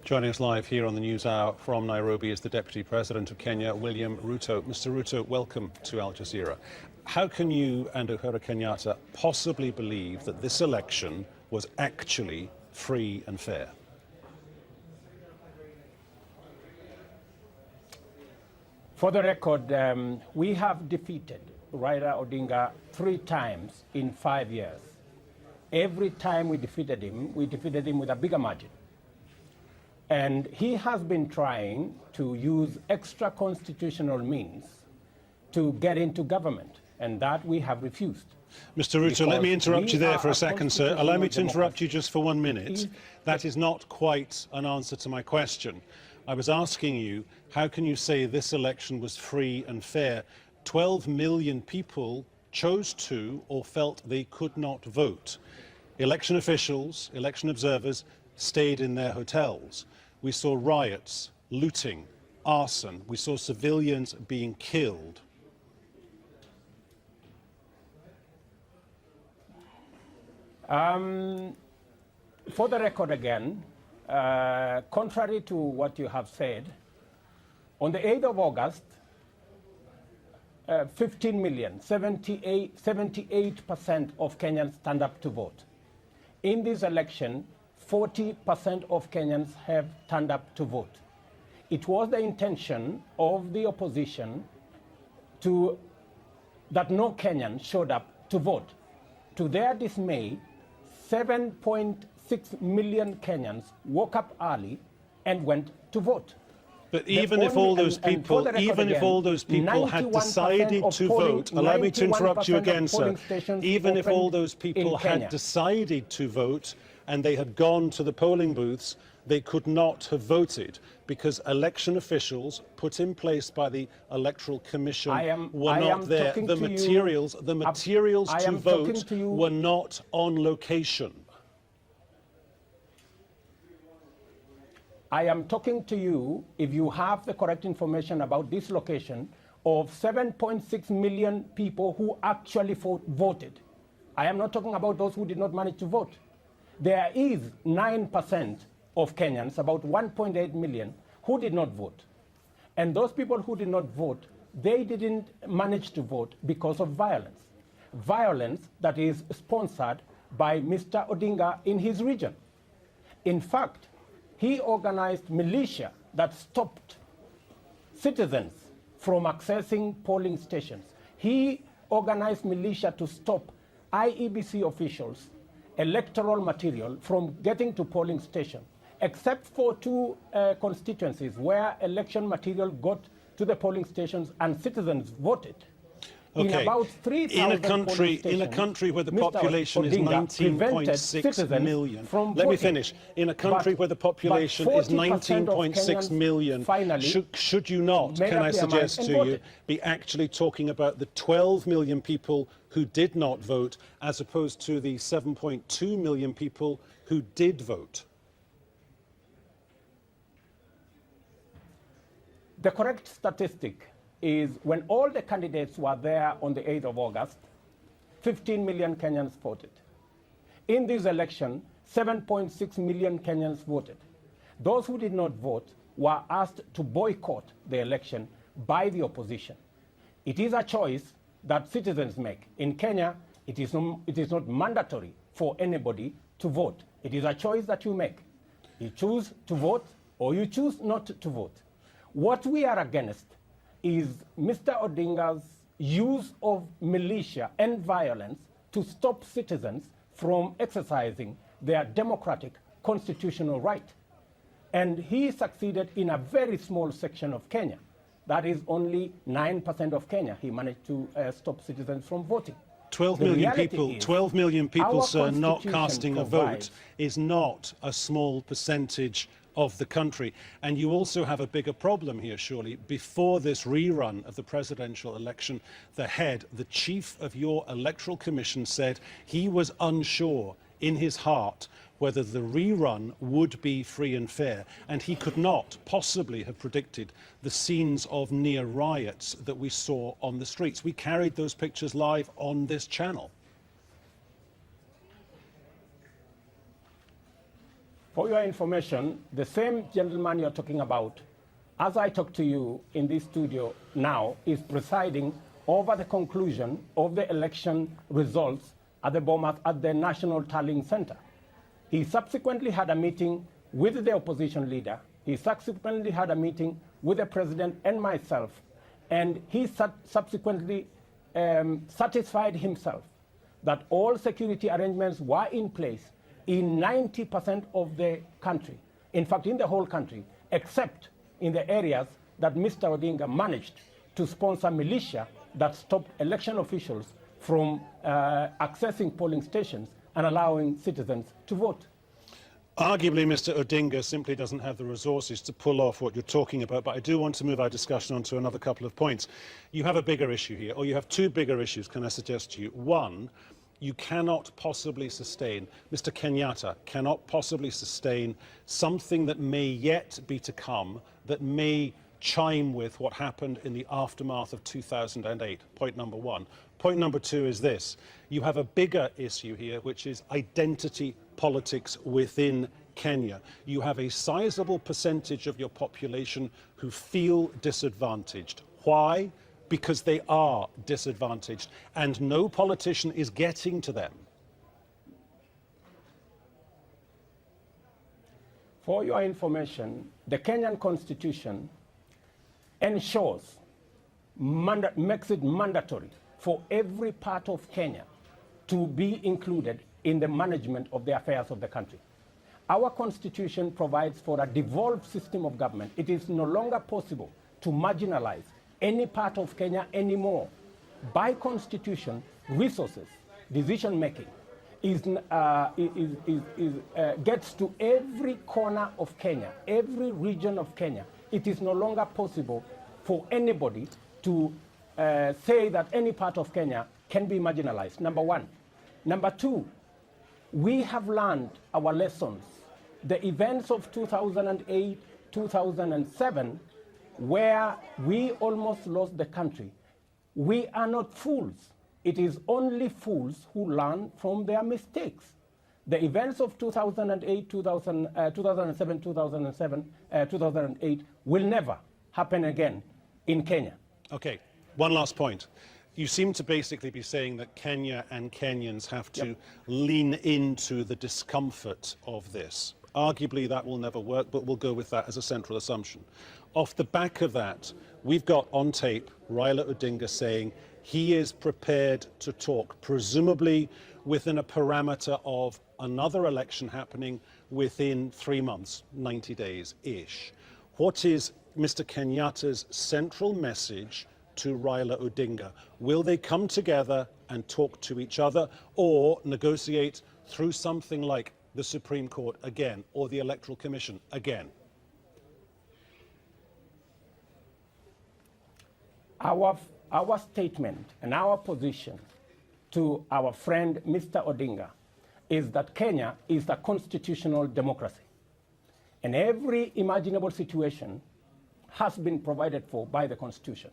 Joining us live here on the News Hour from Nairobi is the Deputy President of Kenya, William Ruto. Mr. Ruto, welcome to Aljazeera. How can you and Uhuru Kenyatta possibly believe that this election was actually free and fair? For the record, we have defeated Raila Odinga 3 times in 5 years. Every time we defeated him with a bigger margin. And he has been trying to use extra constitutional means to get into government, and that we have refused. Mr. Ruto, let me interrupt you there for a second, sir. Allow me to interrupt you just for 1 minute. That is not quite an answer to my question. I was asking you, how can you say this election was free and fair? 12 million people chose to or felt they could not vote. Election officials, election observers stayed in their hotels. We saw riots, looting, arson. We saw civilians being killed. For the record again, contrary to what you have said, on the 8th of August, 15 million, 78% of Kenyans stand up to vote. In this election, 40% of Kenyans have turned up to vote. It was the intention of the opposition that no Kenyan showed up to vote. To their dismay, 7.6 million Kenyans woke up early and went to vote. But even if all those people, had decided to vote, allow me to interrupt you again, sir. Even if all those people had decided to vote and they had gone to the polling booths, they could not have voted because election officials put in place by the Electoral Commission were not there. The materials to vote were not on location. I am talking to you, if you have the correct information about this location, of 7.6 million people who actually voted. I am not talking about those who did not manage to vote. There is 9% of Kenyans, about 1.8 million, who did not vote. And those people who did not vote, they didn't manage to vote because of violence. Violence that is sponsored by Mr. Odinga in his region. In fact, he organized militia that stopped citizens from accessing polling stations. He organized militia to stop IEBC officials, electoral material from getting to polling stations, except for 2 constituencies where election material got to the polling stations and citizens voted. Okay. In about 3,000 in a country where the population is 19.6 million. Let me finish. In a country where the population is 19.6 million, should you not, can I suggest to you, be actually talking about the 12 million people who did not vote as opposed to the 7.2 million people who did vote? The correct statistic is when all the candidates were there on the 8th of August, 15 million Kenyans voted. In this election, 7.6 million Kenyans voted. Those who did not vote were asked to boycott the election by the opposition. It is a choice that citizens make. In Kenya, it is not mandatory for anybody to vote. It is a choice that you make. You choose to vote or you choose not to vote. What we are against is Mr. Odinga's use of militia and violence to stop citizens from exercising their democratic constitutional right. And he succeeded in a very small section of Kenya. That is only 9% of Kenya. He managed to stop citizens from voting. 12 million people, sir, not casting a vote is not a small percentage of the country. And you also have a bigger problem here, surely. Before this rerun of the presidential election, the chief of your electoral commission said he was unsure in his heart whether the rerun would be free and fair, and he could not possibly have predicted the scenes of near riots that we saw on the streets. We carried those pictures live on this channel. For your information, the same gentleman you're talking about, as I talk to you in this studio now, is presiding over the conclusion of the election results at the Bomas at the National Tallying Center. He subsequently had a meeting with the opposition leader. He subsequently had a meeting with the president and myself, and he subsequently satisfied himself that all security arrangements were in place in 90% of the country. In fact, in the whole country, except in the areas that Mr. Odinga managed to sponsor militia that stopped election officials from accessing polling stations and allowing citizens to vote. Arguably, Mr. Odinga simply doesn't have the resources to pull off what you're talking about, but I do want to move our discussion on to another couple of points. You have a bigger issue here, or you have two bigger issues, can I suggest to you? One, you cannot possibly sustain, Mr. Kenyatta cannot possibly sustain something that may yet be to come, that may chime with what happened in the aftermath of 2008, point number one. Point number two is this. You have a bigger issue here, which is identity politics within Kenya. You have a sizable percentage of your population who feel disadvantaged. Why? Because they are disadvantaged, and no politician is getting to them. For your information, the Kenyan Constitution ensures, makes it mandatory for every part of Kenya to be included in the management of the affairs of the country. Our Constitution provides for a devolved system of government. It is no longer possible to marginalize any part of Kenya anymore. By Constitution, resources, decision-making gets to every corner of Kenya, every region of Kenya. It is no longer possible for anybody to say that any part of Kenya can be marginalized, number one. Number two, we have learned our lessons. The events of 2008, 2007, where we almost lost the country. We are not fools. It is only fools who learn from their mistakes. The events of 2008, 2007, 2008 will never happen again in Kenya. Okay, one last point. You seem to basically be saying that Kenya and Kenyans have to lean into the discomfort of this. Arguably, that will never work, but we'll go with that as a central assumption. Off the back of that, we've got on tape Raila Odinga saying he is prepared to talk, presumably within a parameter of another election happening within 3 months, 90 days-ish. What is Mr. Kenyatta's central message to Raila Odinga? Will they come together and talk to each other, or negotiate through something like the Supreme Court again, or the Electoral Commission again? Our statement and our position to our friend Mr. Odinga is that Kenya is a constitutional democracy, and every imaginable situation has been provided for by the Constitution.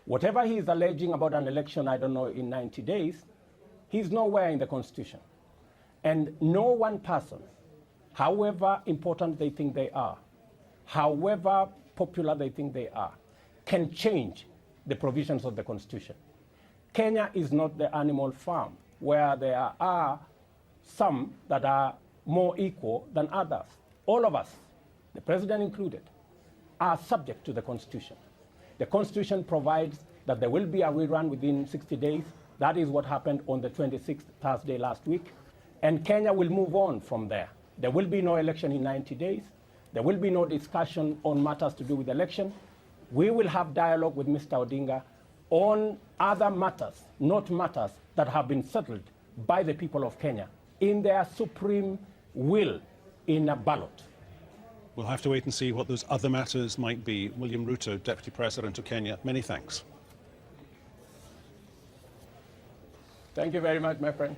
Whatever he is alleging about an election, I don't know, in 90 days, he's nowhere in the Constitution. And no one person, however important they think they are, however popular they think they are, can change the provisions of the Constitution. Kenya is not the animal farm where there are some that are more equal than others. All of us, the president included, are subject to the Constitution. The Constitution provides that there will be a rerun within 60 days. That is what happened on the 26th, Thursday last week. And Kenya will move on from there. There will be no election in 90 days. There will be no discussion on matters to do with election. We will have dialogue with Mr. Odinga on other matters, not matters that have been settled by the people of Kenya in their supreme will in a ballot. We'll have to wait and see what those other matters might be. William Ruto, Deputy President of Kenya, many thanks. Thank you very much, my friend.